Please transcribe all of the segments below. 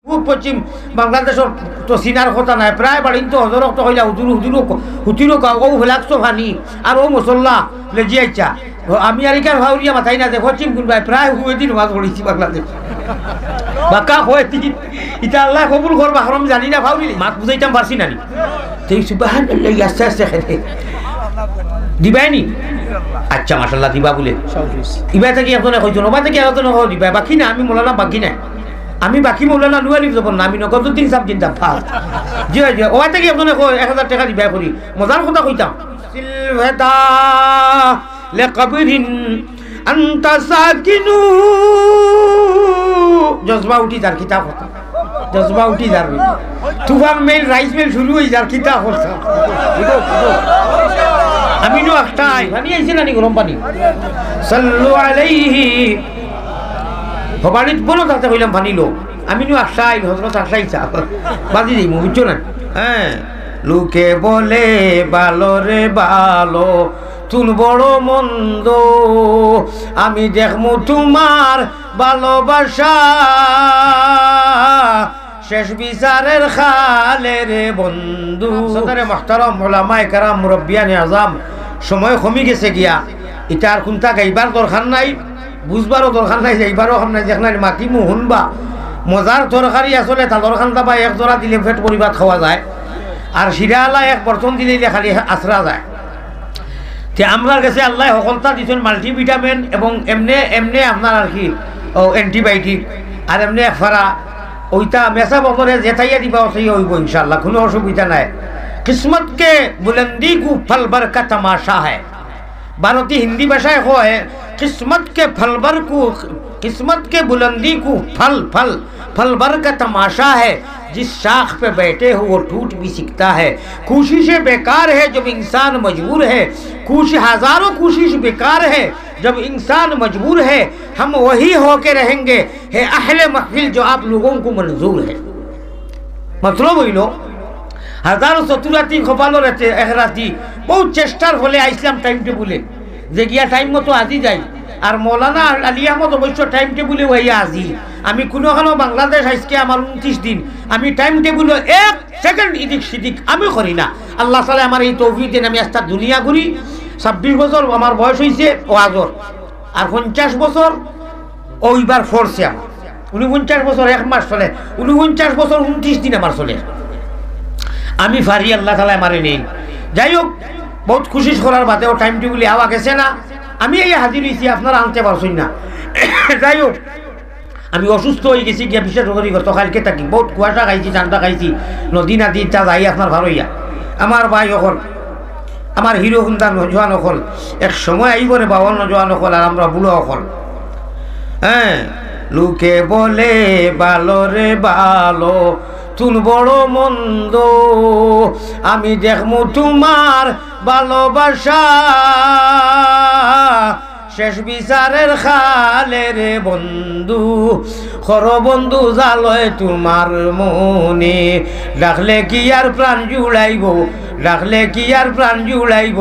খুব পশ্চিম বাংলাদেশের তো চিনার কথা নাই প্রায় বাড়ি তো হজরক তো হইলা হুতিরও ও ফেলাকছো ফানি আর ও মশল্লা লেজি আইছা আমি আর ইকার ভাউরিয়া মাথাই না যে পশ্চিম কোনবাই প্রায় হুয়ে দিন মাছ পড়েছি বাংলাদেশ বাক্কা হয়ে দিন ইটা আল্লাহ কবুল করবা হরম জানি না ভাউরি মাছ বুঝাইতাম পারছি না নি তুই সুবহানাল্লাহ আস্তে আস্তে খেতে দিবাইনি আচ্ছা মাশাআল্লাহ দিবা বলে ইবা থেকে একজনে কইছো নবা থেকে একজনে কই দিবা বাকি না আমি মোলানা বাকি না আমি বাকি মৌলানা নুয়ালি যাব না আমি নগদুদ্দিন সাহেব চিন্তা ফাল জি জি ওই থেকে একজনে কই 1000 টাকা দিবা করি মজার কথা কইতাম সিলভেদা লে কবরিন আনতা সাকিনু জজবা উঠি যার কিতাব কথা জজবা উঠি যার তুফান মেল রাইস মিল শুরু হই যার কিতাব কথা আমি নো একটাই পানি আইছে না নি গরম পানি সাল্লু আলাইহি হবানিত বলো তাতে কইলাম পানি লো আমি নো আশাই হযরত আশাই চা বাজি দিই বুঝছো না হ্যাঁ লোকে বলে ভালো রে ভালো তুন বড় মন্দ আমি দেখমু তোমার ভালোবাসা শেষ বিচারের খালে রে বন্ধু সদরে মুহতারাম উলামায়ে কেরাম মুরব্বিয়ানে আযম সময় কমে গেছে গিয়া এটা আর কোনটা গাইবার দরকার নাই বুঝবারও দরকার নাই যাইবারও নাই যেখানে মাতি শুনবা মজার তরকারি আসলে তাদের খান্তা বা এক জোড়া দিলে ফেট পরিবার খাওয়া যায় আর শিরালা এক বর্তন দিলে খালি আশ্রা যায় তে আমরা কাছে আল্লাহ সকলতা দিচ্ছেন মাল্টিভিটামিন এবং এমনি এমনি আপনার আর কি অ্যান্টিবায়োটিক আর এমনি ফারা ওইটা মেসা বছরে যেটাইয়া দিবা সেই হইব ইনশাল্লাহ কোনো অসুবিধা নাই কিসমত কে বুলন্দি কু ফল बर का तमाशा है भारतीय हिंदी भाषाएं हो है किस्मत के फल बर को किस्मत के बुलंदी को फल फल फल बर का तमाशा है जिस शाख पे बैठे हो वो टूट भी सकता है कोशिशें बेकार है जब इंसान मजबूर है हजारों कोशिश बेकार है जब इंसान मजबूर है हम वही होके रहेंगे है अहले महफिल जो आप लोगों को मंजूर है मतलब वही लो हजारों सतुराती खपालो रहते एहराती बहुत चेष्टार फले आइसलाम टाइम टेबुले जे गিয়া টাইম মতো আজি যাই আর মৌলানা আলী আহমদ অবশ্য টাইম টেবুলে হইয়া আজি আমি কোনোখানো বাংলাদেশ আজকে আমার 29 দিন আমি টাইম টেবুলে এক সেকেন্ড ইদিক সিদিক আমি করি না আল্লাহ তাআলা আমার এই তৌফিক দেন আমি আস্তা দুনিয়া ঘুরি 26 বছর আমার বয়স হইছে ওয়াজর আর 50 বছর ওইবার ফোরছে 49 বছর এক মাস চলে 49 বছর 29 দিন আমার চলে আমি ফারি আল্লাহ তাআলা আমারে নেই যাই হোক বহুত খুশি করার বাদেও টাইম টেবিলে আওয়া গেছে না আমি এই হাজির হয়েছি আপনারা আনতে পারছেন না যাই হোক আমি অসুস্থ হয়ে গেছি গিয়া বিশেষ করে গতকালকে থাকি বহুত কুয়াশা খাইছি ঠান্ডা খাইছি নদী নাদি তা যাই আপনার ভালো হইয়া আমার ভাই অকল আমার হিরো হুন্দা নজওয়ান অকল এক সময় আইব রে বাবা নজওয়ান অকল আর আমরা বুড়ো অকল হ্যাঁ লোকে বলে ভালো রে ভালো তুন বড় মন্দ আমি দেখমু তোমার ভালোবাসা শেষ বিচারের খালে রে বন্ধু খর বন্ধু জালয় তোমার মনে ডাকলে কি আর প্রাণ জুড়াইব ডাকলে কি আর প্রাণ জুড়াইব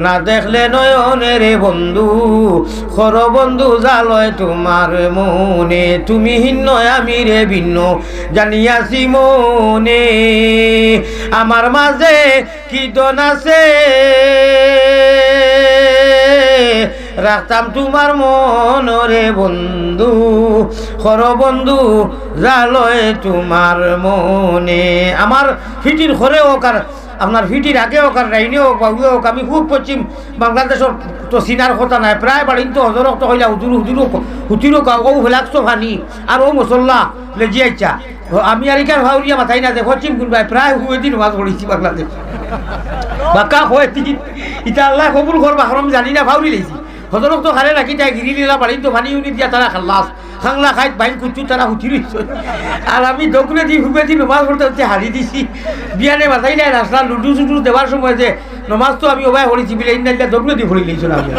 না দেখলে নয়নে রে বন্ধু খর বন্ধু জালয় তোমার মনে তুমি ভিন্ন আমি রে ভিন্ন জানিয়াছি মনে আমার মাঝে কি দন আছে রাখতাম তোমার মনরে বন্ধু খর বন্ধু জালয় তোমার মনে আমার ফিটির ঘরে হোক আর আপনার ফিটির আগে হোক আর রাইনে হোক বাবু হোক আমি খুব পশ্চিম বাংলাদেশের তো চিনার কথা নাই প্রায় বাড়ি তো হজরক তো হইলা হুতিরও ও ফেলাকছো ফানি আর ও মশল্লা লেজি আইছা আমি আর ইকার ভাউরিয়া মাথাই না যে পশ্চিম কোনবাই প্রায় হুয়ে দিন মাছ পড়েছি বাংলাদেশ বাক্কা হয়ে দিন ইটা আল্লাহ কবুল করবা হরম জানি না ভাউরি লেছি হজরক তো খালে রাখি যায় গিরি লীলা বাড়ি তো ফানি উনি দিয়া তারা খাল্লাস খাংলা খাইত বাইন কুচু তারা হুতি রইছ আর আমি দোকানে দি হুবে দি নমাজ পড়তে হচ্ছে হারি দিছি বিয়ানে মাথাই নাই রাস্তা লুডু চুডু দেওয়ার সময় যে নমাজ তো আমি ওবাই পড়েছি বলে ইন্না দোকানে দি পড়ি লিছিল আমি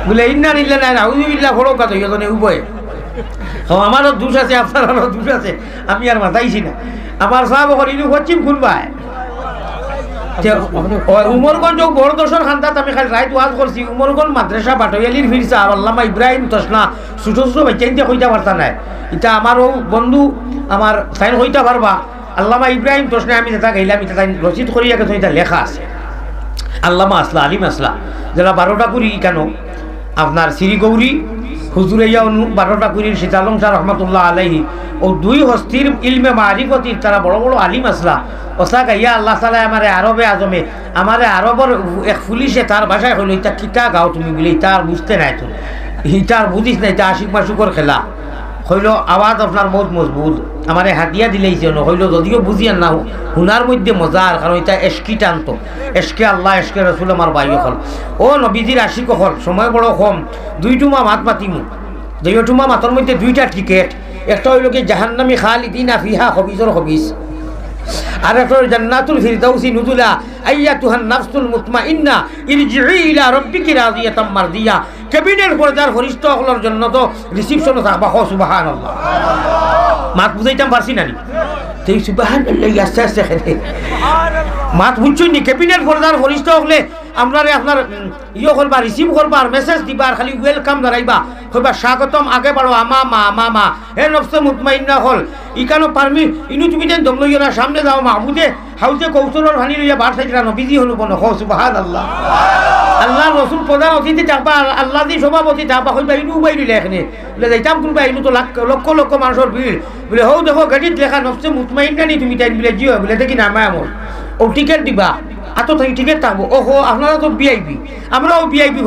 বলে ইন্না নিলে নাই আউযুবিল্লাহ পড়ো কত ইজনে উভয় আমারও দোষ আছে আপনারও দোষ আছে আমি আর মাথাইছি না আমার সাহেব করিলু পশ্চিম খুলবায় উমরগঞ্জ বড় দর্শন খান্দাত আমি খালি রাইত ওয়াজ করছি উমরগঞ্জ মাদ্রাসা বাটইয়ালির ফিরসা আল্লামা ইব্রাহিম তসনা ছোট ছোট বাচ্চাইতে কইতা পারতা নাই এটা আমারও বন্ধু আমার সাইন কইতা পারবা আল্লামা ইব্রাহিম তসনা আমি যেটা গাইলাম এটা রচিত করিয়া গেছে এটা লেখা আছে আল্লামা আসলা আলিম আসলা যারা 12টা কুড়ি কেন আপনার শ্রীগৌরী হুজুরাইয়া 12টা কুড়ির সীতালং শাহ রহমতুল্লাহ আলাইহি ও দুই হস্তির ইলমে মারিফতির তারা বড় বড় আলিম আসলা ওসা গাইয়া আল্লাহ তালা আমারে আরবে আজমে আমারে আরবর এক পুলিশে তার বাসায় হইল ইটা কিতা গাও তুমি বলে ইটার বুঝতে নাই তুমি ইটার বুঝিস না এটা আশিক মাসুকর খেলা হইল আওয়াজ আপনার বহুত মজবুত আমারে হাতিয়া দিলেইছে হইল যদিও বুঝিয়ান না হুনার মধ্যে মজার কারণ এটা এসকি টানতো এসকে আল্লাহ এসকে রসুল আমার ভাই হল ও নবীজির আশিক হল সময় বড় কম দুইটুমা মাত মাতিমু দুইটুমা মাতর মধ্যে দুইটা টিকেট একটা হইল কি জাহান্নামী খালিদিনা ফিহা হবিজর হবিজ আর একটা জান্নাতুল ফিরদাউসি নুজুলা আইয়াতুহান নাফসুল মুতমাইন্না ইরজিই ইলা রাব্বিকি রাদিয়াতাম মারদিয়া কেবিনের পর্দার ফরিশতা হলর জন্য তো রিসিপশনে থাকবা সুবহানাল্লাহ মাত বুঝাইতাম পারছি না নি সেই সুবহানাল্লাহ আস্তে আস্তে খেলে মাত বুঝছুই নি কেবিনের পর্দার ফরিশতা হলে আপনারে আপনার ইয়ে করবা রিসিভ করবা আর মেসেজ দিবা আর খালি ওয়েলকাম জানাইবা কইবা স্বাগতম আগে বাড়ো আমা হে নফসে মুতমাইন্না হল ইকানো পারমি ইনু তুমি দেন দম লইয়া সামনে যাও মাহমুদে হাউসে কৌশলর ভানি লইয়া বার সাইরা নবীজি হলো বন সুবহানাল্লাহ আল্লাহ রসুল প্রধান অতিথি থাকবা আল্লাহ দি সভাপতি থাকবা কইবা ইনু বাইরে লেখনে বলে যাইতাম কোনবা ইনু তো লক্ষ লক্ষ মানুষের ভিড় বলে হও দেখো গাড়িত লেখা নফসে মুতমাইন্না নি তুমি তাই বলে জিও বলে দেখি না মায় আমল ও টিকেট দিবা আতো থাকি টিকেট থাকবো ওহো আপনারা তো ভিআইপি আমরাও ভিআইপি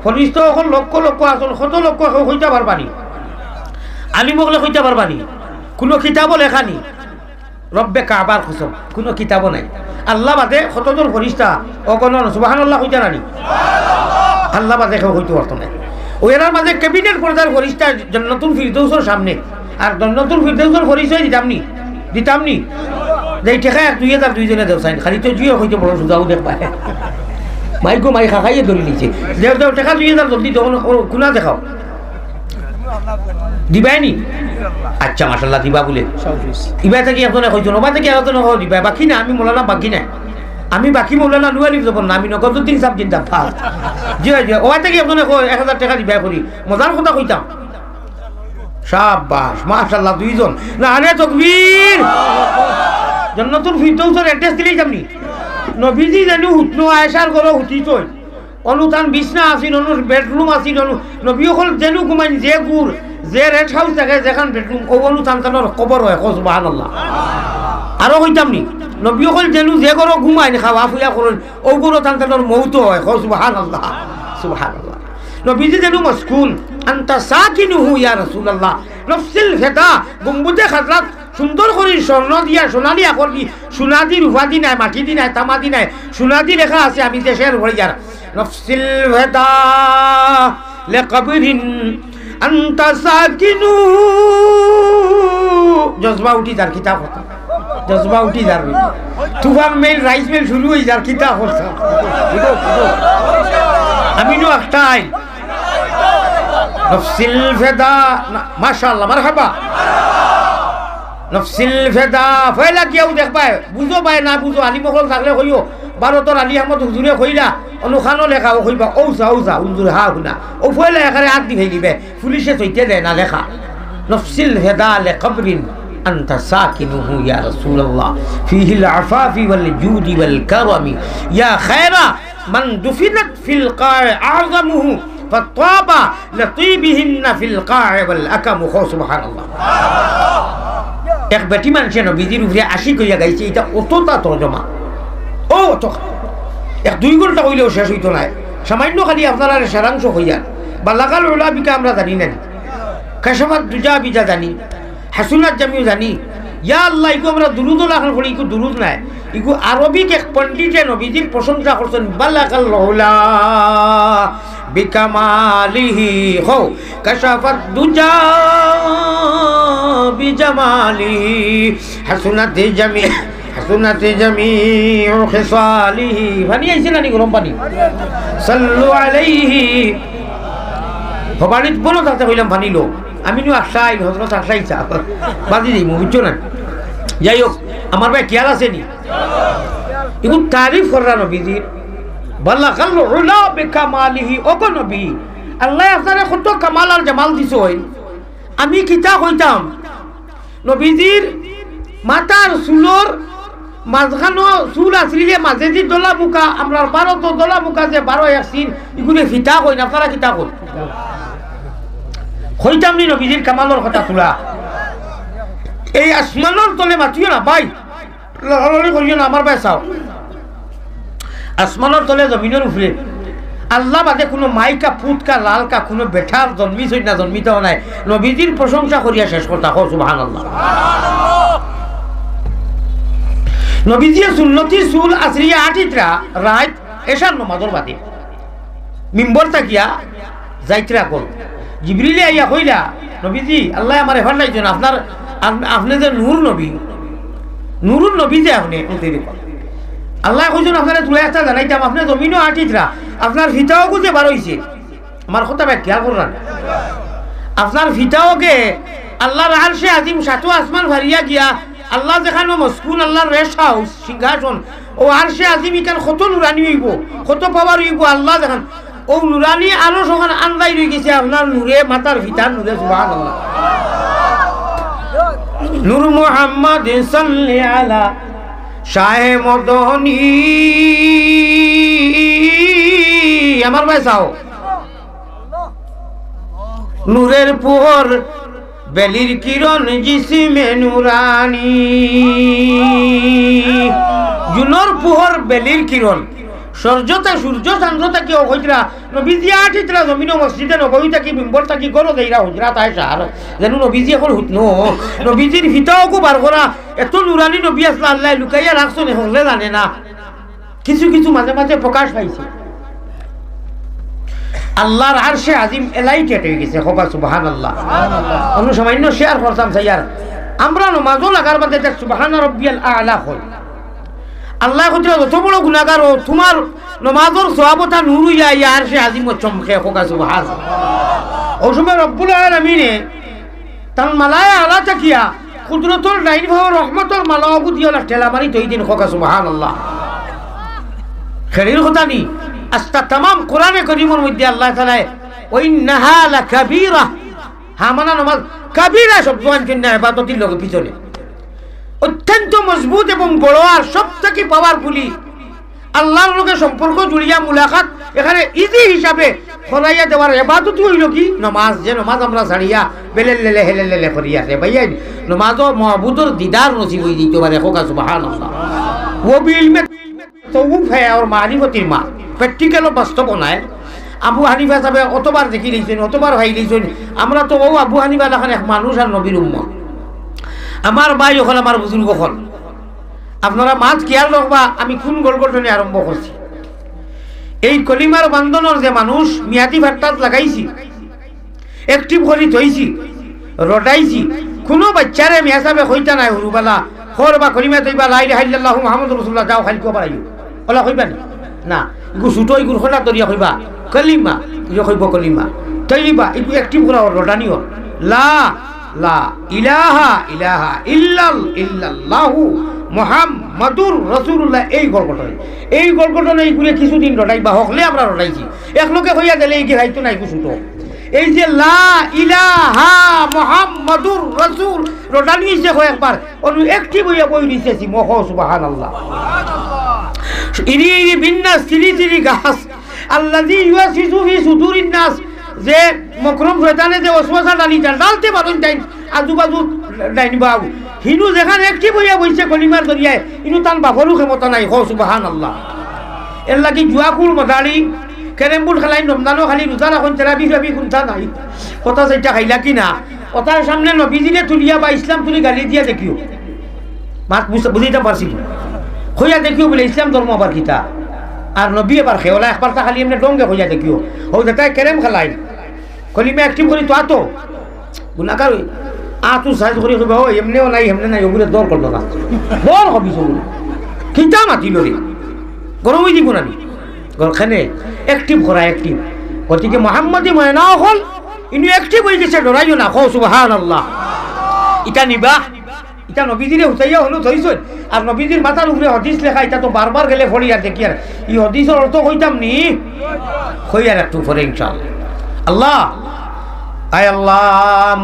ফরিস্তা হল লক্ষ লক্ষ আসল কত লক্ষ হইতে পারবানি আলিমগলে হইতে পারবানি কোনো কিতাবও লেখা নি রব্বে কাবার কসম কোনো কিতাবও নাই আল্লাহ বাদে কতজন ফরিস্তা অগণন সুবহানাল্লাহ হইতে নানি আল্লাহ বাদে কেউ হইতে পারতো না ওনার মাঝে ক্যাবিনেট পর্দার ফরিস্তা জান্নাতুল ফিরদৌসের সামনে আর জান্নাতুল ফিরদৌসের পরিচয় দিতাম নি যে ঠেকা 2000 দুইজনে দেও সাইন খালি তো জিও হইতে বড় সুদাও দেখ পায় মাইকো মাই খাইয়ে ধরে নিছে দেও ঠেকা 2000 জলদি তখন কুনা দেখাও দিবাইনি আচ্ছা মাশাআল্লাহ দিবা বলে ইবা থেকে একজনে কইছো নবা থেকে একজনে কই দিবা বাকি না আমি মোলানা বাকি না আমি বাকি মোলানা নুয়ালি যাব না আমি নগদুদ্দিন সাহেব জিন্দা ফাল জি জি ওয়া থেকে একজনে কই 1000 টাকা দিবা করি মজার কথা কইতাম শাবাশ মাশাআল্লাহ দুইজন না আরে তাকবীর জান্নাতুল ফিরদাউসের অ্যাড্রেস দিলেই যামনি নবীজি জানো হুতনো আয়েশার ঘরে হুতিছই অনুতান বিছনা আছিল অনু বেডরুম আছিল অনু নবী হল জানো ঘুমাইন যে গুর যে রেড হাউস থাকে যেখান বেডরুম ও অনুতান তানোর কবর হয় সুবহানাল্লাহ আরো কইতামনি নবী হল জানো যে ঘরে ঘুমাইন খাওয়া ফুয়া করেন ও গুরো তানোর মউত হয় সুবহানাল্লাহ সুবহানাল্লাহ নবীজি জানো মাসকুন আনতা সাকিনুহু ইয়া রাসূলুল্লাহ নফসিল ফিদা গম্বুজে খাজরাত সুন্দর করে স্বর্ণ দিয়া সোনালি আকর দি সোনাদি রূপাদি নাই মাটি দি নাই তামাদি নাই সোনাদি লেখা আছে আমি দেশের ভরিয়ার নফসিল ফিদা লিকবরিন আনতা সাকিনু জজবা উঠি যার কিতাব হতো জজবা উঠি যার তুফান মেল রাইস মেল শুরু হই যার কিতাব হতো আমি নো একটাই নফসিল ফিদা মাশাআল্লাহ মারহাবা নফসিল ফেদা ফয়লা কেউ দেখ পায় বুঝো পায় না বুঝো আলিমকল থাকলে কইও ভারতর আলী আহমদ হুজুরে কইলা অনুখানো লেখা ও কইবা ঔসা হুজুর হা শুনা ও ফয়লা এখানে হাত দি ফেলি দিবে পুলিশে চইতে দেয় না লেখা নফসিল ফেদা লে কবরিন أنت ساكنه يا رسول الله فيه العفاف والجود والكرم يا خير من دفنت في القاع أعظمه فالطاب لطيبهن في القاع والأكم سبحان الله এক বেটি মানুষে নবীজির উপরে আশি কইয়া গাইছে এটা অতটা তর্জমা ও অত 1-2 ঘন্টা হইলেও শেষ হইতো না সামান্য খালি আপনারা সারাংশ হইয়া বালাগাল উলাবিকা আমরা জানি না কাশাফাত দুজা বিজা জানি হাসুনাত জামিও জানি ইয়া আল্লাহ ইকো আমরা দুরুদ লাখান করি ইকো দুরুদ নাই ইকো আরবিক এক পণ্ডিতে নবীজির প্রশংসা করছেন বালাগাল উলা বিকামালিহি হো কাশাফাত দুজা বিজামালিহি হাসুনাত জামিউ খিসালিহি পানি আইছে না নি গরম পানি সাল্লু আলাইহি হবানিত বলো তাতে কইলাম পানি লো আমি নো আশাই হযরত আশাই চা বাজি দিই বুঝছো না যাই হোক আমার ভাই খেয়াল আছে নি এগুলো তারিফ করা নবীজির বালাগাল উলা বিকামালিহি ওগো নবী আল্লাহ আপনারে কত কামাল আর জামাল দিছে হই আমি কিতা কইতাম নবীজির মাথার চুলর মাঝখানো চুল আসলে মাঝে যে দলা মুখা আমরা 12 দলা মুখা যে 12 আসিন এগুলো ফিতা কই না আপনারা কিতা কই কইতাম নি নবীজির কামালের কথা তুলা এই আসমানের তলে মাতিও না ভাই লড়ালড়ি করিও না আমার ভাই চাও আসমানের তলে জমিনের উপরে আল্লাহ বাদে কোনো মাইকা পুতকা লালকা কোনো বেঠার জন্মিছ না জন্মিত নাই নবীজির প্রশংসা করিয়া শেষ করতা হো সুবহানাল্লাহ নবীজির সুন্নতি চুল আসরিয়া আটিতরা রাত এশার নমাজর বাদে মিম্বর থাকিয়া যাইতরা কল জিবরিলে আইয়া কইলা নবীজি আল্লাহ আমার হেফার লাইছেন আপনার আপনি যে নূর নবী নুরুল নবী যে আপনি আল্লাহ কইছেন আপনারা তুলে একটা জানাইতাম আপনি জমিনও আটিতরা আপনার ফিতাও গুজে বার হইছে আমার কথা ব্যাখ্যা করলাম আপনার ফিতাওকে আল্লাহর আরশে আজিম সাতু আসমান ভারিয়া গিয়া আল্লাহ যেখানে মসকুন আল্লাহর রেস্ট হাউস সিংহাসন ও আরশে আজিম ইখান কত নুরানি হইব কত পাওয়ার হইব আল্লাহ যেখান ও নুরানি আরো সখান আন্দাই রয়ে গেছে আপনার নূরে মাতার ফিতার নূরে সুবহানাল্লাহ নূর মুহাম্মদ সাল্লি আলা শাহে মদনী আমার ভাই চাও নূরের পোহর বেলির কিরণ জিসিমে নুরানি জুনোর পোহর বেলির কিরণ সূর্যতা সূর্য চন্দ্রতা কি হইতরা নবীজি আটিতরা জমিন মসজিদে নববী কি মিম্বর কি করো দেইরা হুজরা তাই সার যেন নবীজি এখন হুতনো নবীজির ফিতাও কো বার করা এত নুরানি নবী আসলা আল্লাহ লুকাইয়া রাখছো নে হলে জানে না কিছু কিছু মাঝে মাঝে প্রকাশ পাইছে আল্লাহর আরশে আজিম এলাইটেড হয়ে গেছে খোকা সুবহানাল্লাহ অন্য সামান্য শেয়ার করতাম স্যার আমরা নামাজও লাগার বাদে দেখ সুবহান রাব্বিয়াল আ'লা হই আল্লাহ কইরা যত বড় গুনাহগার ও তোমার নামাজের সওয়াবটা নূর ইয়া আরশে আজিম চমকে খোকা সুবহানাল্লাহ ও সময় রব্বুল আলামিনে তান মালায়া আলা তাকিয়া কুদরতুল ডাইন ভাবে রহমতের মালাওগু দিয়া ঠেলা মারি তৈ দিন খোকা সুবহানাল্লাহ খেরির কথা নি আস্তা तमाम কোরআনে কারীমের মধ্যে আল্লাহ তাআলা ওয়াইন্নাহা লাকাবীরা হামানা নামাজ কাবীরা শব্দ আনছেন না ইবাদতের লগে পিছনে অত্যন্ত মজবুত এবং বড় আর সবথেকে পাওয়ারফুলি আল্লাহর লগে সম্পর্ক জুড়িয়া মুলাকাত এখানে ইজি হিসাবে ফলাইয়া দেওয়ার ইবাদত হইল কি নামাজ যে নামাজ আমরা ছাড়িয়া বেলেলেলে হেলেলেলে করিয়া রে ভাইয়া নামাজও মাবুদুর দিদার নসিব হই দিতে পারে খোকা সুবহানাল্লাহ ও বিলমে তৌফ হ্যায় আর মারিফতির মা প্র্যাকটিক্যাল বাস্তবনায় আবু হানিফা সাহেব অতবার দেখি লইছেন অতবার ভাই লইছেন আমরা তো ও আবু হানিফা এখন এক মানুষ আর নবীর উম্মত আমার ভাই যখন আমার বুজুর্গ হল আপনারা মাছ খেয়াল রাখবা আমি কোন গল্পটনে আরম্ভ করছি এই কলিমার বান্ধনের যে মানুষ মিয়াদি ভাট্টাত লাগাইছি অ্যাক্টিভ করি থইছি রটাইছি কোনো বাচ্চারে মিয়া সাহেব হইতা নাই হুরুবালা খর বা কলিমা তৈবা লা ইলাহা ইল্লাল্লাহু মুহাম্মাদুর রাসূলুল্লাহ যাও খালি কো পারাইও ওলা কইবা না ইগু ছুটো ইগুর খনা তরিয়া কইবা কলিমা ইগু কইব কলিমা তৈবা ইগু অ্যাক্টিভ করা রটানিও লা লা ইলাহা ইলাহা ইল্লাল্লাহু মুহাম্মাদুর রাসূলুল্লাহ এই গল্পটা এইগুলো কিছুদিন রটাইবা হকলে আমরা রটাইছি এক লোকে হইয়া দিলে এই খাইতো না ইগু ছুটো এই যে লা ইলাহা মুহাম্মাদুর রাসূল রটানি যে হয় একবার অনু অ্যাক্টিভ হইয়া বই দিতেছি মহ সুবহানাল্লাহ ইরি বিন্নাস তিরি গাছ আল্লাযী ইউসিসু ফি সুদুরিন নাস যে মকরম শয়তানে যে ওসওয়াসা ডালি ডালতে পারেন তাই আজুবাজু ডাইন বাবু হিনু যেখানে অ্যাক্টিভ হইয়া বইছে কলিমার দরিয়ায় ইনু তান বাবরু ক্ষমতা নাই হ সুবহানাল্লাহ এর লাগি জুয়াকুল মদারি কেরেম বোর্ড খেলাই রমজানও খালি রোজা রাখুন তেরাবি ফেরাবি কোনটা নাই কথা সেইটা খাইলা কি না কথার সামনে নবীজিরে তুলিয়া বা ইসলাম তুলি গালি দিয়া দেখিও মাত বুঝিতে পারছি হইয়া দেখিও বলে ইসলাম ধর্ম আবার কিতা আর নবী এবার খেওলা একবার তা খালি এমনি ডঙ্গে হইয়া দেখিও হো দেখায় কেরেম খেলাই কলিমা অ্যাক্টিভ করি তো আতো গুণাকার আতু সাইজ করি কইবা ও এমনিও নাই এমনি নাই ওগুলো দর করলো না দর হবি সবগুলো কিতা মাতিল রে গরম হয়ে দিব না ঘরখানে অ্যাক্টিভ করা অ্যাক্টিভ গতিকে মোহাম্মদী ময়নাও হল ইনি অ্যাক্টিভ হয়ে গেছে ডরাইও না হো সুবহানাল্লাহ ইটা নিবা এটা নবীজিরে হুতাইয়া হলু থইছই আর নবীজির মাথার উপরে হদিস লেখা এটা তো বারবার গেলে ফড়ি আর দেখি আর এই হদিসের অর্থ কইতাম নি কই আর একটু পরে ইনশাআল্লাহ আল্লাহ আয় আল্লাহ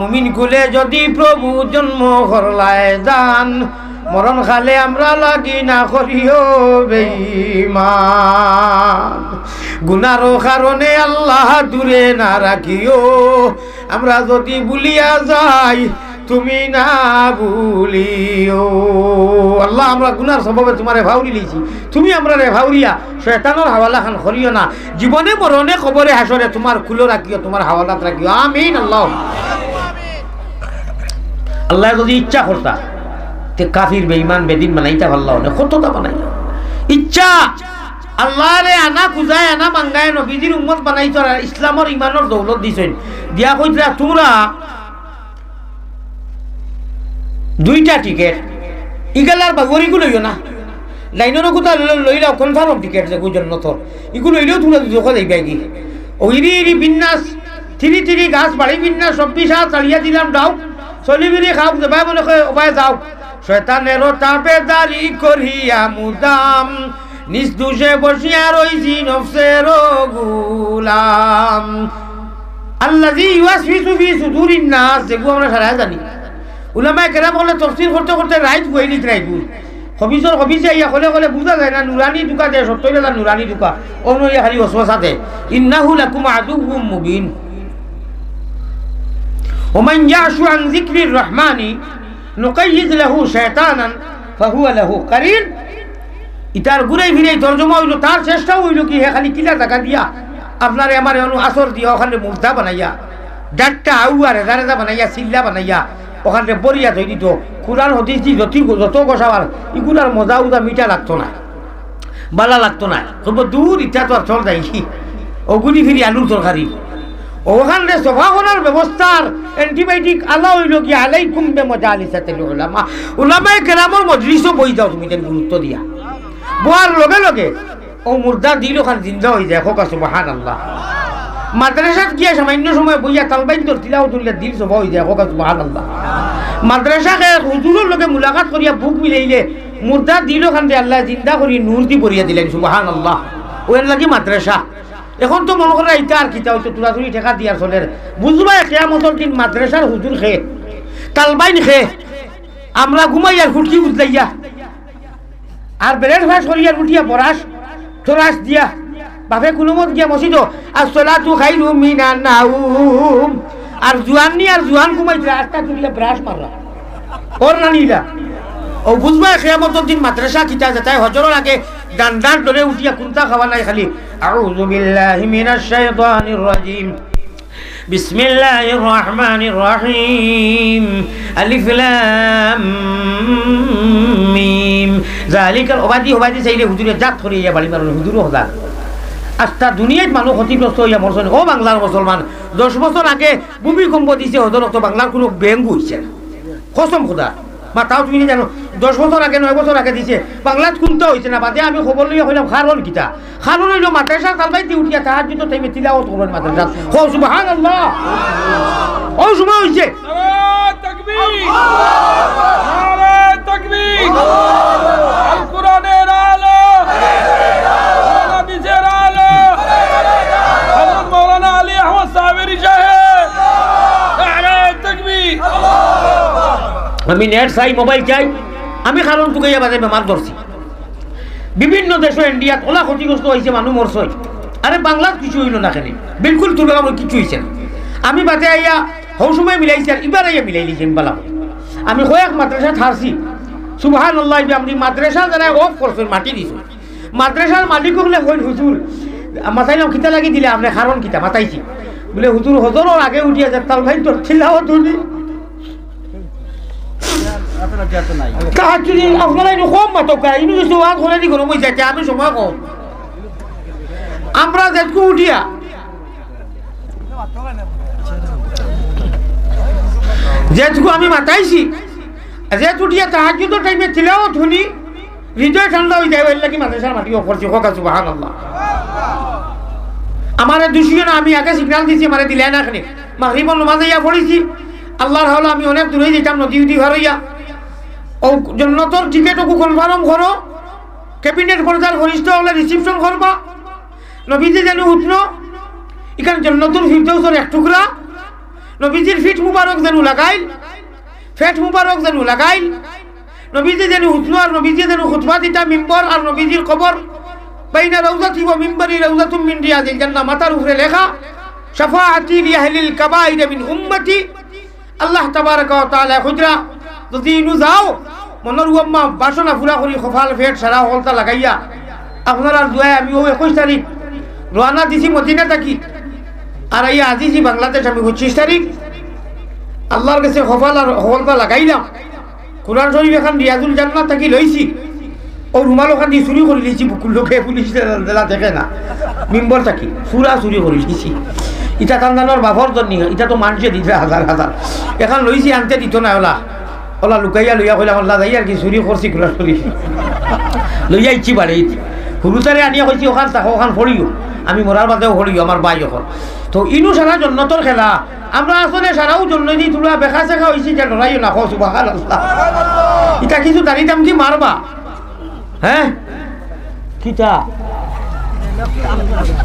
মুমিন কুলে যদি প্রভু জন্ম করলায় দান মরণ খালে আমরা লাগি না করিও বেঈমান গুনার কারণে আল্লাহ দূরে না রাখিও আমরা যদি ভুলিয়া যাই তুমি না ভুলিও আল্লাহ আমরা গুনার স্বভাবে তোমারে ভাউরি লিছি তুমি আমরা রে ভাউরিয়া শয়তানের হাওয়ালা খান করিও না জীবনে মরণে কবরে হাসরে তোমার কুলো রাখিও তোমার হাওয়ালাত রাখিও আমিন আল্লাহ আল্লাহ যদি ইচ্ছা করতা তে কাফির বেঈমান বেদিন বানাইতা আল্লাহ না কতটা বানাইলো ইচ্ছা আল্লাহ রে আনা খুজায় আনা মাঙ্গায় নবীজির উম্মত বানাইতো আর ইসলামের ইমানের দৌলত দিছেন দিয়া কইরা তোমরা দুইটা টিকেট ইগালার বাগরিগুলো লইও না লাইনের কথা লইলাও কনফার্ম টিকেট যে গুজন নতর ইগুলো লইলেও তোমরা দুজো যাইবা কি ওইরি বিন্যাস থিরি থিরি গাছ বাড়ি বিন্যাস 26 চালিয়া দিলাম দাও চলিবিরি খাও যাবাই মনে কয় ওবাই যাও শয়তানেরও তাবেদারি করিয়া মুদাম নিজ দুষে বসিয়া রইছি নফসের গুলাম আল্লাযী ইউসফিসু ফি সুদুরিন নাস যেগুলো আমরা সারা জানি উলামায়ে কেরাম বলে তাফসীর করতে করতে রাইট বইলি রাইবুল হবিজর হবিজে ইয়া কলে কলে বুঝা যায় না নুরানি দুকা দে সত্যই না নুরানি দুকা অন্য ইয়া খালি ওসওয়াসাতে ইন্নাহু লাকুম আদুউম মুবিন ওমান ইয়াশু আন যিকরির রহমানি নুকাইয়িদ লাহু শায়তানান ফাহুয়া লাহু কারিন ইতার ঘুরে ফিরে তরজমা হইল তার চেষ্টা হইল কি হে খালি কিলা টাকা দিয়া আপনারে আমার আসর দিয়া ওখানে মুর্দা বানাইয়া ডাট্টা আউয়ারে দারেদা বানাইয়া সিল্লা বানাইয়া ওখানে বরিয়া ধরে দিত কুরআন হাদিস দি যত গোসাবার ইগুলার মজা উজা মিঠা লাগতো না বালা লাগতো না তবু দূর ইটা তো আর চল যাই ওগুলি ফিরি আলুর তরকারি ওখানে সোফা করার ব্যবস্থার অ্যান্টিবায়োটিক আলা হইল কি আলাইকুম বিমাজালিসাতিল উলামা উলামায়ে কেরামর মজলিসও বই যাও তুমি তেন গুরুত্ব দিয়া বোয়ার লগে লগে ও মুর্দা দিল ওখানে জিন্দা হয়ে যায় হোক সুবহানাল্লাহ মাদ্রাসাত গিয়া সামান্য সময় বইয়া তালবাইন তোর তিলাও তুললে দিল সভা হয়ে যায় হোক সুবহানাল্লাহ মাদ্রাসাকে হুজুরের লগে মুলাকাত করিয়া বুক মিলাইলে মুর্দা দিল ওখান দিয়ে আল্লাহ জিন্দা করিয়া নূর দি পড়িয়া দিলেন সুবহানাল্লাহ ওর লাগি মাদ্রাসা এখন তো মনে করা ইটা আর কিতা হইতো তুলাতুলি ঠেকা দিয়ার চলের বুঝবা কিয়ামতের দিন মাদ্রাসার হুজুর খে তালবাইন খে আমরা ঘুমাই আর ফুটকি বুঝলাইয়া আর ব্রেকফাস্ট করিয়া উঠিয়া পড়াস তোরাস দিয়া বাপে কুলুমত গিয়া মসজিদ আসসালাতু খাইরুম মিনান নাউম আর জুয়ানি আর জুয়ান ঘুমাইছে আটটা তুলিয়া ব্রাশ মারলা ওর নানিলা ও বুঝবা কিয়ামতের দিন মাদ্রাসা কিতা যেতায় হজরের আগে ডান্ডার ধরে উঠিয়া কুন্তা খাওয়া নাই খালি আউযু বিল্লাহি মিনাশ শাইতানির রাজিম বিসমিল্লাহির রহমানির রহিম আলিফ লাম মিম যালিকাল ওবাদি চাইলে হুজুরে জাত করিয়া বাড়ি মারন হুজুরও হদা আস্তা দুনিয়াত মানুষ ক্ষতিগ্রস্ত হইয়া মরছেন ও বাংলার মুসলমান 10 বছর আগে ভূমিকম্প দিছে হজরত তো বাংলার কোনো ব্যাংক হইছে কসম খোদা মা তাও তুমি জানো 10 বছর আগে 9 বছর আগে দিছে বাংলাত কোনটা হইছে না বাদে আমি খবর লইয়া কইলাম খারণ কিতা খারণ হইলো মাদ্রাসা তালবাইতে উঠিয়া তাহাজ্জুদ টাইমে তিলাওয়াত করেন মাদ্রাসা ও সুবহানাল্লাহ ও সময় হইছে তাকবীর নারে তাকবীর আল কোরআনের আলো নবীর আলো হযরত মাওলানা আলী আহমদ সাহেবের সাহেব নারে তাকবীর আমি নেট চাই মোবাইল চাই আমি কারণ টুকাইয়া বাজে বেমার ধরছি বিভিন্ন দেশ ইন্ডিয়াত ওলা ক্ষতিগ্রস্ত হয়েছে মানুষ মরছে আরে বাংলাত কিছু হইল না কেন বিলকুল তুলে আমার কিছু হয়েছে না আমি বাজে আইয়া হৌ সময় মিলাইছি আর এবার আইয়া মিলাই লিছি বালা আমি কয়েক মাদ্রাসা ছাড়ছি সুবহানাল্লাহ আপনি মাদ্রাসা যারা অফ করছেন মাটি দিছো মাদ্রাসার মালিক বলে কইন হুজুর মাথাইলাম কিতা লাগি দিলে আপনি কারণ কিতা মাথাইছি বলে হুজুর হজরের আগে উঠিয়া যে তালবাইন তোর ছিলাও তুলি আমরা যেটুকু উঠিয়া যেটুকু আমি মাতাইছি যেট উঠিয়া তাহাজ্জুদের টাইমে তিলাওয়াত শুনি হৃদয় ঠান্ডা হয়ে যায় লাগি মাদ্রাসার মাটি করছি হোক সুবহানাল্লাহ আমারে দুশিও না আমি আগে সিগন্যাল দিছি আমারে দিলে না এখানে মাগরিবের নামাজে ইয়া পড়েছি আল্লাহর হাওলা আমি অনেক দূরে যেতাম নদী উদি ঘর হইয়া ও জন্নতর টিকেটও কনফার্ম করো ক্যাবিনেট পর্যায়ের ঘনিষ্ঠ হলে রিসিপশন করবা নবীজি যেন উঠল এখানে জন্নতুল ফিরদৌসের এক টুকরা নবীজির ফিট মুবারক যেন লাগাইল ফেট মুবারক যেন লাগাইল নবীজি যেন উঠল আর নবীজি যেন খুতবা দিতা মিম্বর আর নবীজির কবর বাইনা রাউজাতি ওয়া মিম্বরি রাউজাতুম মিন রিয়াদিল জান্নাহ মাথার উপরে লেখা শাফাআতি লিআহলিল কাবাইর মিন উম্মতি আল্লাহ তাবারাকা ওয়া তাআলা খুদরা যদি ইনু যাও মনের উম্মা বাসনা পুরা করি খফাল ফেট সারা হলতা লাগাইয়া আপনার আর দুয়ায় আমি 21 তারিখ রওনা দিছি মদিনা থাকি আর এই আজিজি বাংলাদেশ আমি 25 তারিখ আল্লাহর কাছে খফাল আর হলতা লাগাইলাম কুরআন শরীফ এখন রিয়াজুল জান্নাত থাকি লইছি ও রুমাল ওখান দিয়ে চুরি করে লিছি বুকুল লোকে পুলিশ জেলা থেকে না মিম্বর থাকি পুরা চুরি করে লিছি ইটা কান্দানোর বাফর জন্যই এটা তো মানুষে দিতে হাজার হাজার এখন লইছি আনতে দিত না ওলা ওলা লুকাইয়া লইয়া কইলাম আল্লাহ যাই আর কি চুরি করছি কুরআন শরীফ লইয়া ইচ্ছি বাড়ি হুরুতারে আনিয়া কইছি ওখান থাকো ওখান ফড়িও আমি মরার বাদেও ফড়িও আমার বাই এখন তো ইনু সারা জন্নতর খেলা আমরা আসলে সারাও জন্য দিই তোলা বেখা চেখা হয়েছি যে লড়াইও না খো সুবহানাল্লাহ এটা কিছু দাঁড়িয়ে দাম কি মারবা হ্যাঁ কিটা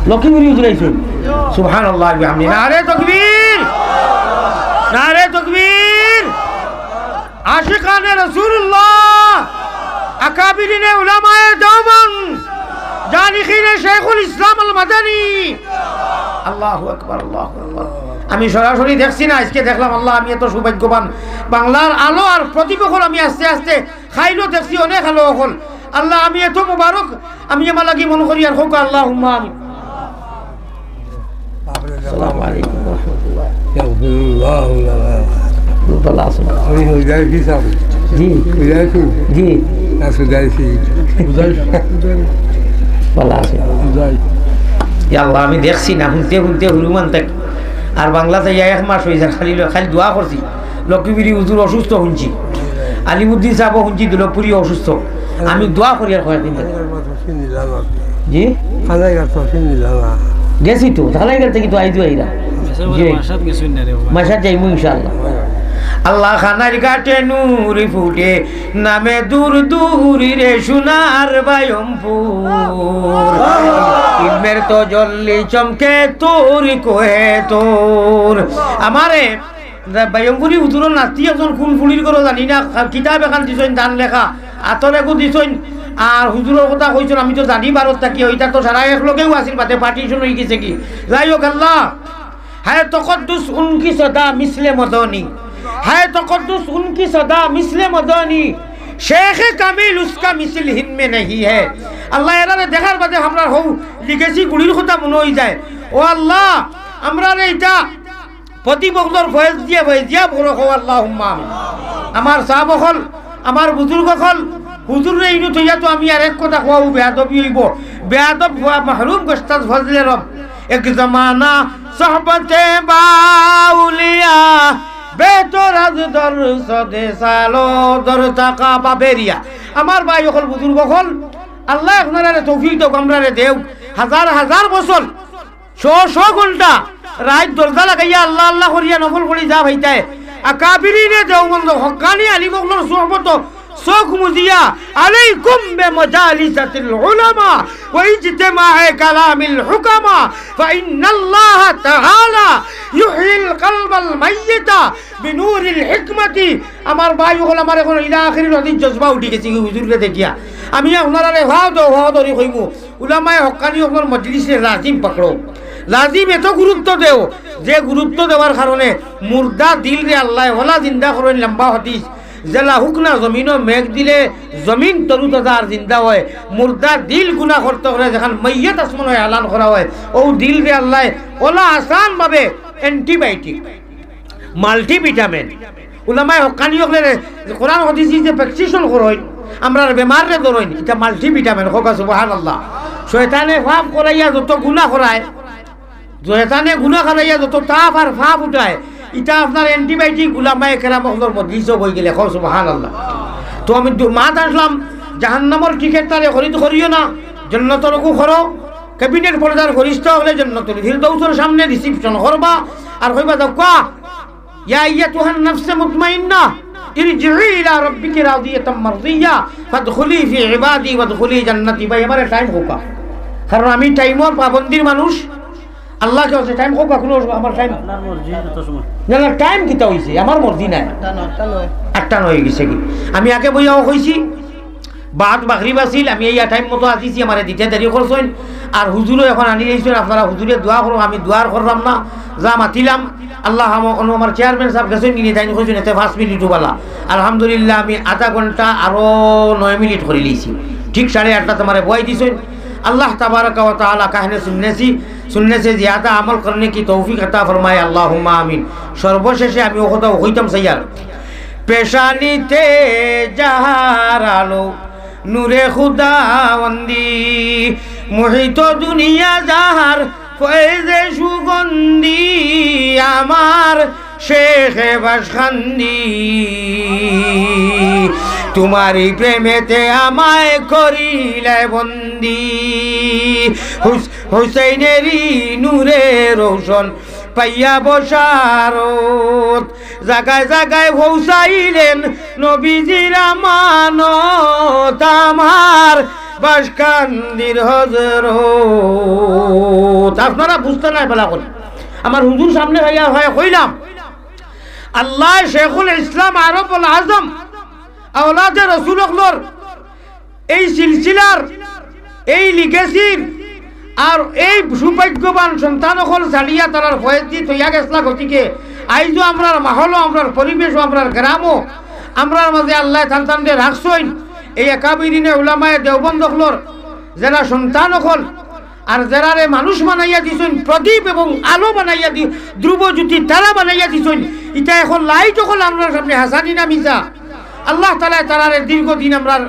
লক্ষ্মীপুরি উজলাইছুন সুবহানাল্লাহ বিহামদি নারে তাকবীর নারে তাকবীর আশিকানে রাসূলুল্লাহ আকাবিরিনে উলামায়ে দেওবন্দ জানিখিনে শেখুল ইসলাম আল মাদানী আল্লাহু আকবার আল্লাহু আকবার আমি সরাসরি দেখছি না আজকে দেখলাম আল্লাহ আমি এত সৌভাগ্যবান বাংলার আলো আর প্রতিপক্ষল আমি আস্তে আস্তে খাইলো দেখছি অনেক আলো হল আল্লাহ আমি এত মুবারক আমি আমার লাগি মন করি আর হোক আল্লাহুম্মা আমিন আসসালামু আলাইকুম ওয়া রাহমাতুল্লাহ ইয়াগফিরুল্লাহু লানা আল্লাহ আসসালাম আমি হুদাই কি সাহেব জি হুদাই জি আসুদাইছি হুদাই ভালো আছে হুদাই ইয়া আল্লাহ আমি দেখছি না শুনতে শুনতে হুরুমান তাক আর বাংলাতে ইয়া এক মাস হয়ে যায় খালি খালি দোয়া করছি লক্ষ্মীপুরি হুজুর অসুস্থ শুনছি আলিমুদ্দিন সাহেব শুনছি দুলপুরি অসুস্থ আমি দোয়া করি আর কয়েকদিন জি গেছি তো ঢালাইঘাট থেকে তো আইদু আইরা মাসাদ যাইমু ইনশাআল্লাহ আল্লাহ খানার ঘাটে নূর ফুটে নামে দূর দূরি রে সোনার বায়মপুর ইলমের তো জল্লি চমকে তোর কোহে তোর আমারে বায়মপুরি হুজুর নাতি একজন কোন ফুলির করো জানি না কিতাব এখান দিছেন দান লেখা আতর একো দিছেন আর হুজুরের কথা কইছেন আমি তো জানি ভারত থাকি ওইটা তো সারা এক লগেও আসিল বাদে পার্টিশন হয়ে গেছে কি যাই হোক আল্লাহ হ্যাঁ তকদ্দুস উনকি সদা মিসলে মদনী है तक़द्दुस उनकी सदा मिसले मदनी शेख कामिल उसका मिसल हिंद में नहीं है अल्लाह एरारे देखार बादे हमरा हो लिगेसी गुड़िर কথা মনে হই যায় ও আল্লাহ আমরা এটা প্রতিবক্তর ফয়েজ দিয়া বড় হও আল্লাহুম্মা আমিন আমার সাহাব হল আমার বুজুর্গ হল হুজুর রে ইনু তইয়া তো আমি আর এক কথা কোয়াও বেয়াদবি হইব বেয়াদব হওয়া মাহরুম গস্তাজ ফজলে রব এক জামানা সোহবতে বাউলিয়া বেতর আজ দর সদে সালো দর টাকা বাবেরিয়া আমার ভাই হল বুজুর্গ হল আল্লাহ আপনারা তৌফিক দাও আমরারে দেও হাজার হাজার বছর 100 ঘন্টা রাত দরজা লাগাইয়া আল্লাহ আল্লাহ করিয়া নফল করি যা ভাইতায় আকাবিরিনে দেওবন্দ হক্কানি আলিমগুলোর সোহবত শোক মুজিয়া আলাইকুম বিমাজালিসাতিল উলামা ওয়া ইজতিমা'i কালামিল হুকামা ফাইনাল্লাহ তাআলা ইউহিল কলবাল মাইয়িতা বিনূরিল হিকমতি আমার ভাই হল আমার এখন ইলা আখিরিল হাদিস জজবা উঠি গেছে হুজুরকে দেখিয়া আমি আপনারারে হাও দরি কইমু উলামায়ে হক্কানি আপনার মজলিসে লাজিম পাকড়ো লাজিম এত গুরুত্ব দেও যে গুরুত্ব দেওয়ার কারণে মুর্দা দিল রে আল্লাহ ওলা জিন্দা করেন লম্বা হাদিস জেলা হুকনা জমিনও মেঘ দিলে জমিন তরু তাজা জিন্দা হয় মুর্দা দিল গুনা করতে করে যখন মাইয়াত আসমান হয় এলান করা হয় ও দিল রে আল্লাহ ওলা আসান ভাবে অ্যান্টিবায়োটিক মাল্টিভিটামিন উলামায়ে হক্কানি হলে কোরআন হাদিস যে প্রেসক্রিপশন করই আমরা বেমার রে ধরইন এটা মাল্টিভিটামিন হোকা সুবহানাল্লাহ শয়তানে পাপ করাইয়া যত গুনাহ করায় শয়তানে গুনাহ করাইয়া যত তাপ আর ফাপ উঠায় এটা আপনার অ্যান্টিবায়োটিক উলামায়ে কেরাম হলর মজলিসও হয়ে গেলে খো সুবহানাল্লাহ তো আমি মাত আসলাম জাহান্নামের টিকেট তারে খরিদ করিও না জান্নাতরকু করো ক্যাবিনেট পর্দার ঘনিষ্ঠ হলে জান্নাতুল ফিরদৌসের সামনে রিসিপশন করবা আর কইবা দাও কা ইয়া আইয়াতুহান নাফসে মুতমাইন্না ইরজিই ইলা রাব্বিকি রাদিয়াতাম মারদিয়া ফাদখুলি ফি ইবাদি ওয়াদখুলি জান্নাতি। ভাই আমার টাইম হোকা, কারণ আমি টাইমর পাবন্দির মানুষ। আল্লাহ কে আছে টাইম হোকা, কোনো আমার টাইম আপনার মর্জি যত সময় না না টাইম কিতা হইছে, আমার মর্জি নাই। 8টা হয়ে গেছে কি আমি আগে বইয়াও কইছি বাদ বাকরি বাসিল, আমি এই টাইম মতো আসিছি, আমার দিতে দেরি করছেন। আর হুজুরও এখন আনি দিয়েছেন, আপনারা হুজুরে দোয়া করো, আমি দোয়ার করলাম না, যা মাতিলাম। আল্লাহ আমার চেয়ারম্যান সাহেব গেছেন কিনি তাই কইছেন এতে 5 মিনিট বালা। আলহামদুলিল্লাহ আমি আধা ঘন্টা আরো 9 মিনিট করে লিয়েছি। ঠিক 8:30 তোমার বই দিছেন। अल्लाह तबारक व तआला कहने सुनने से ज़्यादा अमल करने की तौफीक अता फरमाए, अल्लाहुम्मा आमीन। सर्वशेषे आमी ओ कथा কইতাম সাইয়ার পেশানিতে যাহার আলো নূরে খুদাবন্দি, মোহিত দুনিয়া যাহার ফয়েজে সুগন্ধি, আমার শেখে বাসখান্দি। তোমারি প্রেমেতে আমায় করিলে বন্দি, হুসেইনেরই নূরে রোশন পাইয়া বসারত, জাগায় জাগায় পৌঁছাইলেন নবীজির আমানত, আমার বাসখান্দির হযরত। আপনারা বুঝতে নাই বলা করে আমার হুজুর সামনে ভাইয়া হয় কইলাম, আল্লাহ শেখুল ইসলাম আরবুল আজম আওলাদে রাসূলুল্লাহর এই সিলসিলার এই লিগেসির আর এই সৌভাগ্যবান সন্তানসকল ছাড়িয়া তারার ফয়েজ দি তৈয়া গেছলা। গতিকে আইজও আমরার মাহলও আমরার পরিবেশও আমরার গ্রামও আমরার মাঝে আল্লাহ সন্তানদের রাখছইন। এই একাবিরিনে উলামায়ে দেওবন্দসকলর যারা সন্তানসকল আর যারারে মানুষ বানাইয়া দিছেন, প্রদীপ এবং আলো বানাইয়া দি ধ্রুবজ্যোতি তারা বানাইয়া দিছেন, এটা এখন লাইট হল আমরার সামনে হাসানি না মিছা। আল্লাহ তাআলা তারারে দীর্ঘদিন আমরার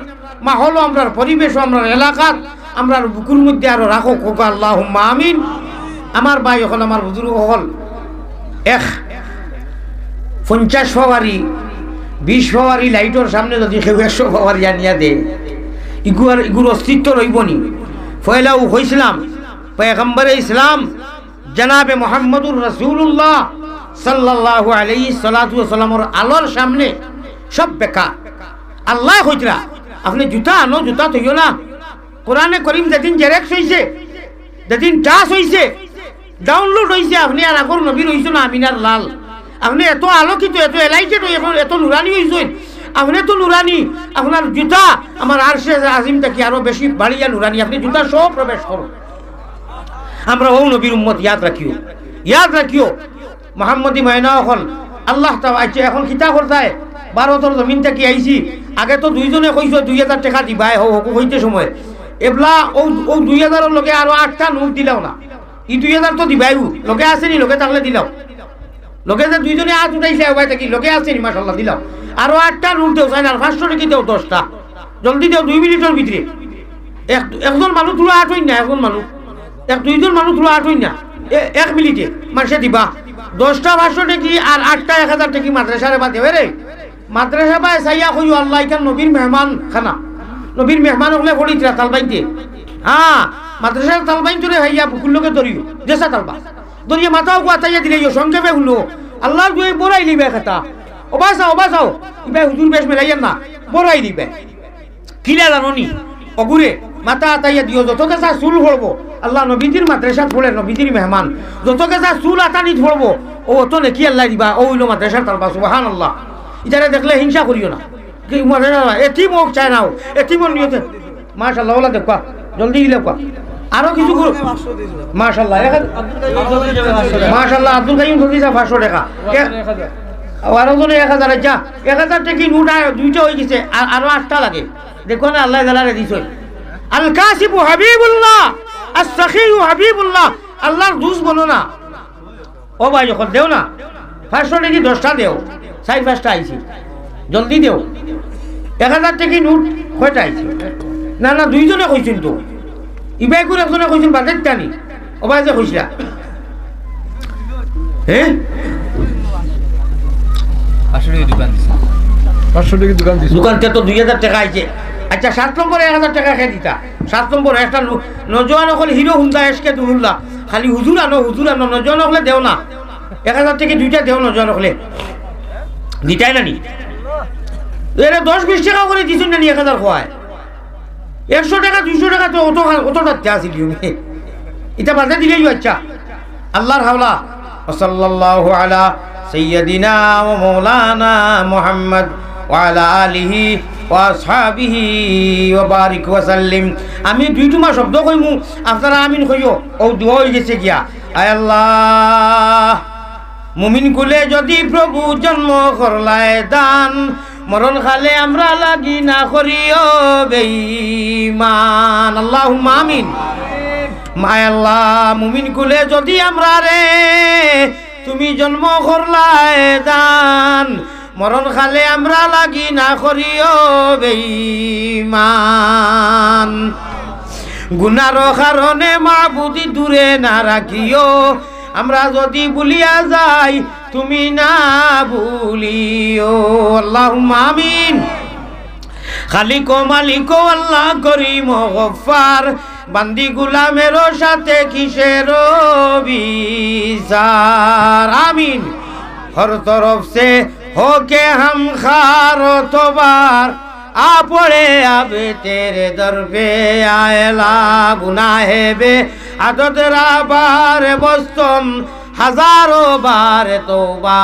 মাহলও আমরার পরিবেশও আমরার এলাকাত আমরার বুকুর মধ্যে আরো রাখো কোকা, আল্লাহুম্মা আমিন। আমার ভাই এখন আমার বুজুর্গ হল 50 ফেব্রুয়ারি 20 ফেব্রুয়ারি লাইটর সামনে যদি কেউ 100 ফেব্রুয়ারি আনিয়া দে, ইগুর অস্তিত্ব রইবনি। ফয়লাও হইছিলাম পয়গম্বরে ইসলাম জনাবে মুহাম্মদুর রাসূলুল্লাহ সাল্লাল্লাহু আলাইহি সাল্লাতু ওয়াসাল্লামের আলোর সামনে সব বেকার। আল্লাহ কইতরা আপনি জুতা আনো, জুতা থইও না। কোরআনে করিম যেদিন জেরেক্স হইছে, যেদিন টাচ হইছে, ডাউনলোড হইছে, আপনি আর আগর নবীর হইছো না আমিনার লাল। আপনি এত আলোকিত, এত এলাইটেড হই, এখন এত নুরানি হইছেন। আপনি তো নুরানি, আপনার জুতা আমার আরশে আজিম থেকে আরো বেশি বাড়িয়া নুরানি। আপনি জুতা সব প্রবেশ করো। আমরা ও নবীর উম্মত ইয়াদ রাখিও মোহাম্মদী ময়না হল আল্লাহ এখন কিতা করতায় ভারতের জমিন থেকে আইছি। আগে তো দুইজনে কইছো 2000 টাকা দিবাই হইতে সময়, এবলা ও 2000 লগে আরো 8টা নোট দিলাও না। ই 2000 তো দিবাই লগে আসেনি, লগে থাকলে দিলাও। লগে যে দুইজনে হাত উঠাইছে ওবাই থাকি লগে আসেনি, মাশাআল্লাহ দিলাও। আরো 8টা নোট দেও, চাই না 500 টাকা দেও, 10টা জলদি দেও, 2 মিনিটের ভিতরে। একজন মানুষ তুলো 8 হই না, একজন মানুষ দুইজন মানুষ তুলো 8 হই না, 1 মিনিটে মানুষে দিবা 10টা 500 টাকা আর 8টা 1000 টাকা মাদ্রাসারে বা দেবে রে। মাদ্রাসা পায় চাইয়া কইও আল্লাহ এখান নবীর মেহমান খানা, নবীর মেহমান হলে ফড়িতরা তালবাইতে। হ্যাঁ মাদ্রাসার তালবাইন তোরে হাইয়া বুকুল্লোকে ধরিও, জেসা তালবা ধরিয়ে মাথাও কোয়াতাইয়া দিলেইও, সংক্ষেপে শুনো আল্লাহ দুই বড়াই লিবে খাতা। ওবাসাও ইবাই হুজুর বেশ মেলাইয়ার না, বড়াই দিবে। কিলা জাননি অগুরে মাথা আতাইয়া দিও, যত কেসা চুল ফড়বো আল্লাহ নবীজির মাদ্রাসাত ফোড়ে, নবীজির মেহমান যত কেসা চুল আতানিত ফড়বো ও অত নেকি আল্লাহ দিবা। ও হইল মাদ্রাসার তালবা, সুবহানাল্লাহ। ইতারে দেখলে হিংসা করিও না, এটি মোক চাই নাও, এটি মন নিয়তে মাশাআল্লাহ। ওলা দেখবা জলদি দিলে কোয়া আরো কিছু মাশাআল্লাহ। মাশাআল্লাহ আব্দুল কাইম দিয়েছে 500 টাকা, আরো জনে 1000। যা 1000 টাকা নোট 2টা হয়ে গেছে, আরো 8টা লাগে। দেখো না আল্লাহ জালালে দিছে। আল কাসিবু হাবিবুল্লাহ, আস-সাখিয়ু হাবিবুল্লাহ। আল্লাহর দুষ্ট বলো না ও ভাই, যখন দেও না 500 টাকা 10টা দেও, 4-5টা আইছি, জলদি দেও। 1000 টাকা নোট কয়টা আইছে? না দুইজনে কইছেন তো, ইবাই করে একজনে কইছেন বাজেট টানি, ও ভাই যে কইছিলা হ্যাঁ 500 টাকা দোকানতে তো 2000 টাকা আইছে। আচ্ছা 7 নম্বরে 1000 টাকা খেয়ে দিতা। 7 নম্বর একটা নজওয়ান হল হিরো হুন্দা এসকে দুহুল্লা, খালি হুজুর আনো নজওয়ান হলে দেও না। 1000 টাকা 2টা দেও নজওয়ান হলে দিতাই না নি। এরা 10-20 টাকা করে দিছুন না 1000 খোয়ায় 100 টাকা 200 টাকা তো অতটা আসিল এটা বাধা দিলেই আচ্ছা আল্লাহর হাওলা সাল্লাল্লাহু আলা সাইয়্যিদিনা ওয়া মাওলানা মুহাম্মদ ওয়া আলা আলিহি ওয়া আসহাবিহি ওয়া বারিক ওয়া সাল্লিম। আমি দুইটুমা শব্দ কইমু আপনারা আমিন কইও ও দোয়া হয়ে গেছে গিয়া। আয় আল্লাহ মুমিন কুলে যদি প্রভু জন্ম করলায় দান মরণ খালে আমরা লাগি না করিও বেঈমান আল্লাহুম্মা আমিন। মায় আল্লাহ মুমিন কুলে যদি আমরা রে তুমি জন্ম করলায় দান মরণ খালে আমরা লাগি না করিও বেঈমান। গুনার কারণে মাবুদি দূরে না রাখিও আমরা যদি ভুলিয়া যাই তুমি না ভুলিও আল্লাহুম্মা আমিন। খালিক ও মালিক ও আল্লাহ করিম ও গফফার বান্দি গুলামের সাথে কিসের বিচার আমিন। हर तरफ से होके हम खार तोबार आ पड़े अब तेरे दर पे आयला गुनाहे बे आदत राबार बस्तम हजारों बार तौबा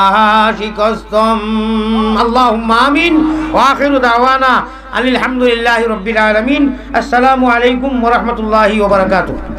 शिकस्तम अल्लाहुम्मा आमीन व आखिरु दावाना अनिल हम्दुलिल्लाहि रब्बिल आलमीन। अस्सलामु अलैकुम व रहमतुल्लाहि व बरकातुहू।